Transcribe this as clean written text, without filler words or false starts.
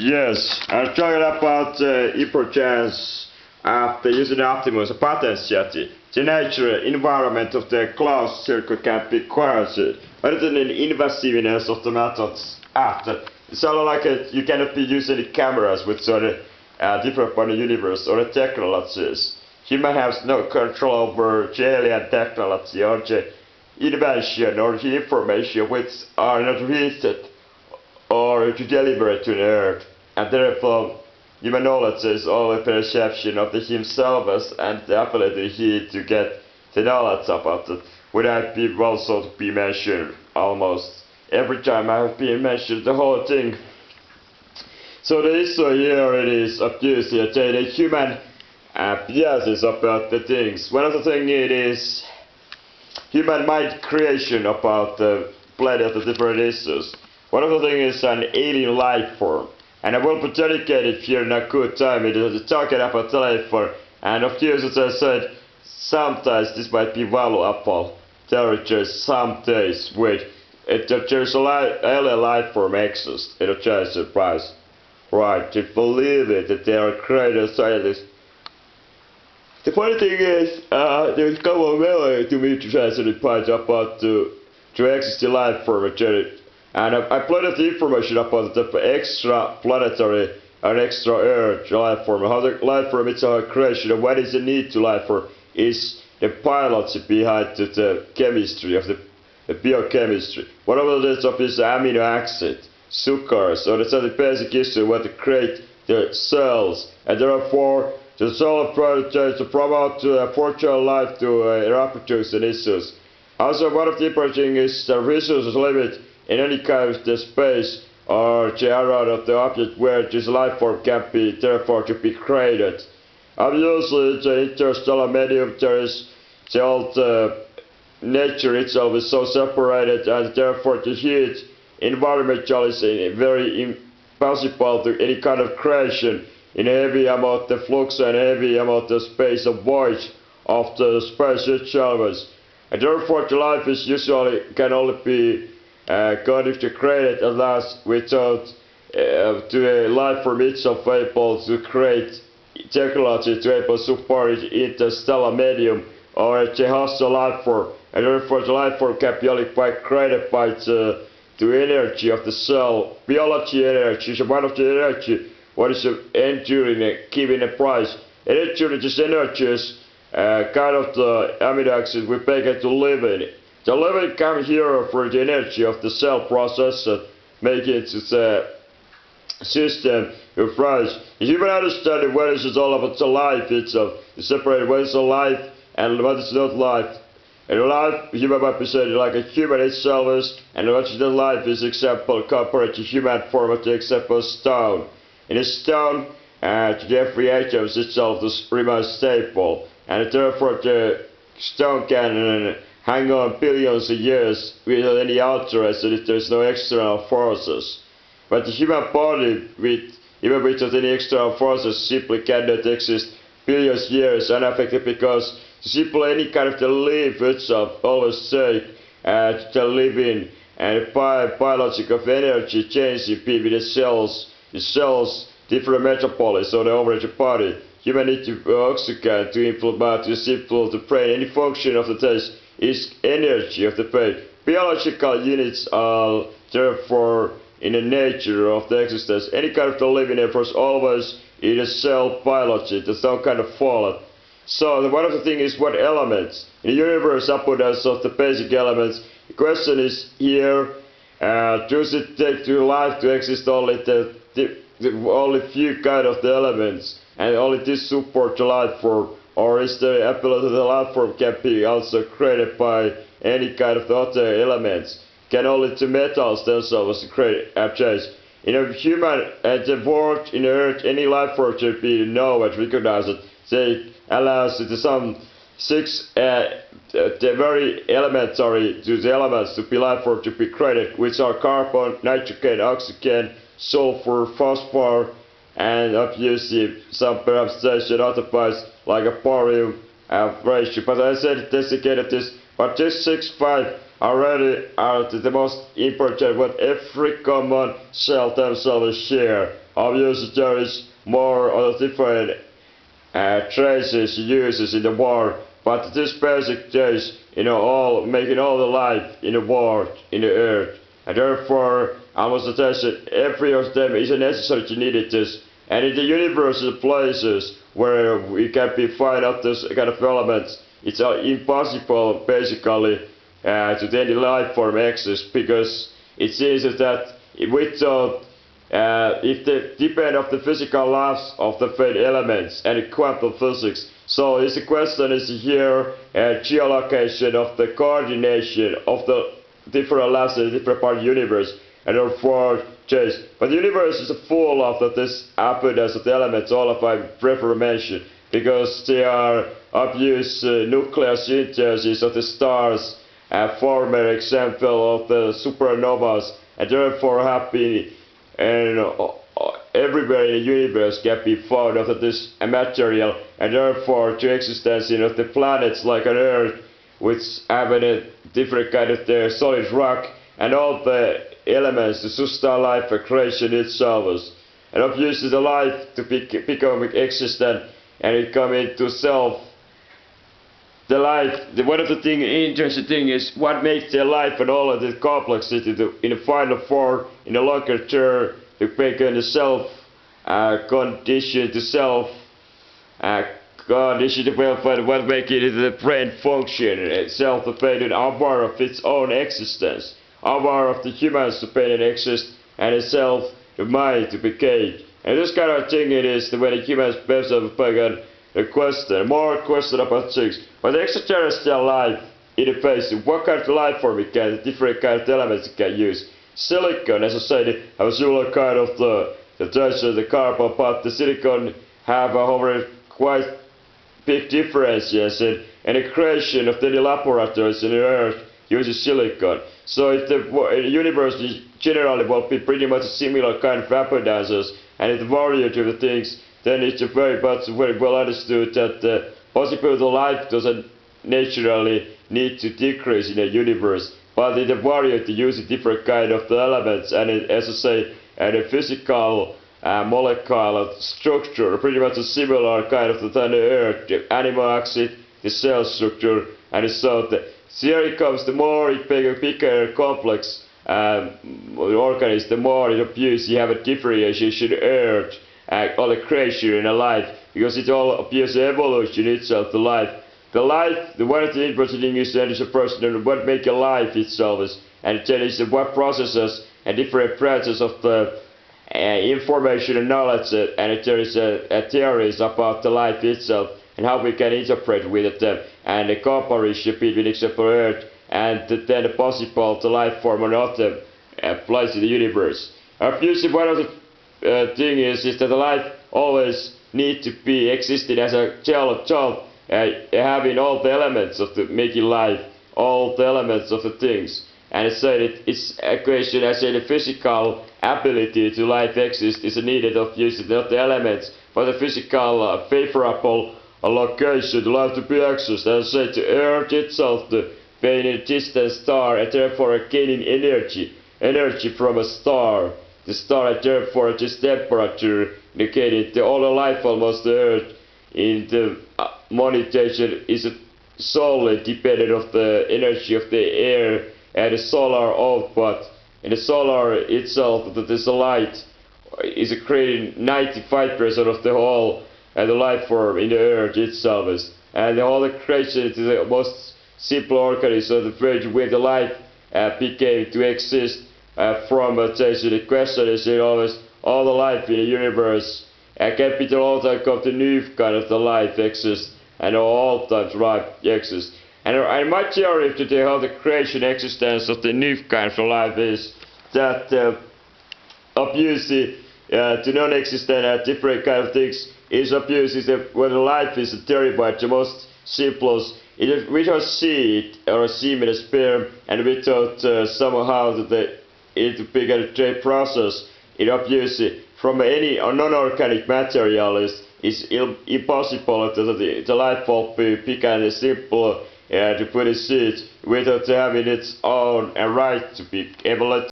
Yes, I'm talking about importance of the using optimus potentiality. The natural environment of the closed circuit can be quieted, other than the invasiveness of the methods after. It's all like you cannot be using the cameras with sort of different part of the universe or the technologies. Human has no control over the alien technology or the invention or the information which are not reached or to deliberate to the earth, and therefore human knowledge is all a perception of the himself and the ability he to get the knowledge about it. Would I be also to be mentioned almost every time I have been mentioned the whole thing. So the issue here it is obviously the human biases about the things. One of the things it is human mind creation about the plenty of the different issues. One of the things is an alien life form, and I will be dedicated here in a good time into talking about the life form. And of course, as I said, sometimes this might be valuable territory. Some days with there's a alien life form exists. It'll just surprise, right? To believe it that they are created scientists. The funny thing is, there's a couple of memory to me to try to point about to exist the life form. And I plotted the information about the extra planetary and extra Earth life form. How the life form is a creation and what is the need to life form is the biology behind the chemistry of the biochemistry. One of the stuff is the amino acid, sugars, so that's the basic issue what to create the cells, and therefore the cell project to promote fortune life to reproduce and issues. Also, one of the important things is the resources limit in any kind of the space or the area of the object where this life form can be therefore to be created. Obviously, the interstellar medium there is the old nature itself is so separated, and therefore the heat environmental is very impossible to any kind of creation in a heavy amount of flux and heavy amount of space of void of the space itself. And therefore the life is usually can only be going to create it at last without to a life form itself able to create technology to able to support it interstellar medium or a hostile life form, and therefore the life form can be only created by the energy of the cell. Biology energy is one of the energy what is enduring and giving a price. And enduring this energy is kind of the amino acid we make it to live in. The living comes here for the energy of the cell process that make it to the system of price. If you can understand what is all about the life itself, you separate what is life and what is not life. And life, human might be said like a human itself is, and what is not life is example compared to human form of the example stone. In a stone, every atom itself is pretty much stable, and therefore the stone can hang on billions of years without any alteration if there is no external forces. But the human body, even without any external forces, simply cannot exist billions of years unaffected because simply any kind of the life itself always say the living and biological energy changing between the cells, different metabolites or the overall body. Human need to oxygen to implement to simple the brain. Any function of the taste is energy of the brain. Biological units are therefore in the nature of the existence. Any kind of the living efforts always in a cell biology. There's some kind of fallout. So one of the things is what elements in the universe abundance of the basic elements. The question is here: does it take to life to exist only the only few kind of the elements and only this support the life form, or is the ability of the life form can be also created by any kind of the other elements? Can only the metals themselves create change? In a human and the world in the earth, any life form should be know and recognize it. They allows to some six the very elementary to the elements to be life form to be created, which are carbon, nitrogen, oxygen, sulfur, phosphor, and obviously some perhaps station other parts like a barium ratio. But I said designated this, but this 6-5 already are the most important what every common cell themselves share. obviously there is more other different traces uses in the war, but this basic case, all making all the life in the world, in the earth, and therefore almost attention every of them is necessary to need it is, and in the universe places where we can find out this kind of elements, it's impossible basically to any life form exist, because it seems that without if they depend on the physical laws of the fate elements and quantum physics. So the question is here geolocation of the coordination of the different laws in the different part of the universe, and therefore change. But the universe is full of this abundance of the elements, all of I prefer mention, because they are obvious nuclear synthesis of the stars, a former example of the supernovas, and therefore happy and everywhere in the universe can be found of this material, and therefore to existence of the planets like on Earth, which have a different kind of solid rock, and all the elements to sustain life for creation itself. And obviously the life to become existent and it come into self. The life, one of the interesting thing is what makes their life and all of the complexity in the final form, in the longer term, to make the self condition to self condition to welfare, what make it the brain function itself dependent aware of its own existence, aware of the humans dependent exist, and itself the mind to become. And this kind of thing it is the way the humans themselves began the question, more question about things. But the extraterrestrial life in the face, what kind of life form it can, different kind of elements it can use. Silicon, as I said, have a similar kind of the carbon, but the silicon have a quite big differences in the creation of the laboratories in the Earth using silicon. So if the universe generally will be pretty much a similar kind of abundances, and if the variety of the things, then it's very well understood that the possibility of life doesn't naturally need to decrease in the universe, but in the variety using different kind of the elements, and as I say, the physical molecular structure, pretty much a similar kind of than the Earth, the animal acid, the cell structure, and so on. Here it comes, the more it bigger complex organism, the more it appears you have a differentiation Earth, all the creation in a life, because it all appears evolution itself, the life. The life, the one of the interesting thing is that is a person and what make a life itself is, and then is what processes and different branches of the information and knowledge, and there is theories about the life itself and how we can interpret with them, and the comparison between example Earth and then the possible the life form on other place in the universe. Obviously, one of the thing is that the life always need to be existing as a child, having all the elements of the making life, all the elements of the things. And it said it's a question, I said the physical ability to life exist is needed of using not the elements, but the physical favorable location to life to be accessed. As I said, the Earth itself, being a distant star, and therefore gaining energy from a star. The star, and therefore this temperature indicated the all the life almost the Earth in the monetization is solely dependent of the energy of the air and the solar output. And the solar itself, that is the light, is creating 95% of the whole the life form in the Earth itself. And all the creation is the most simple organism of the verge where the life became to exist from the question is always all the life in the universe capital all time of the new kind of the life exists, and all times life exists. And my theory today how the creation existence of the new kind of life is that obviously to non-existent different kind of things is obviously that when life is derived the most simplest, we don't see it or semen a sperm, and without somehow it begin a process, it obviously from any non-organic material is impossible that the life will become simple to put a seed without having its own right to be able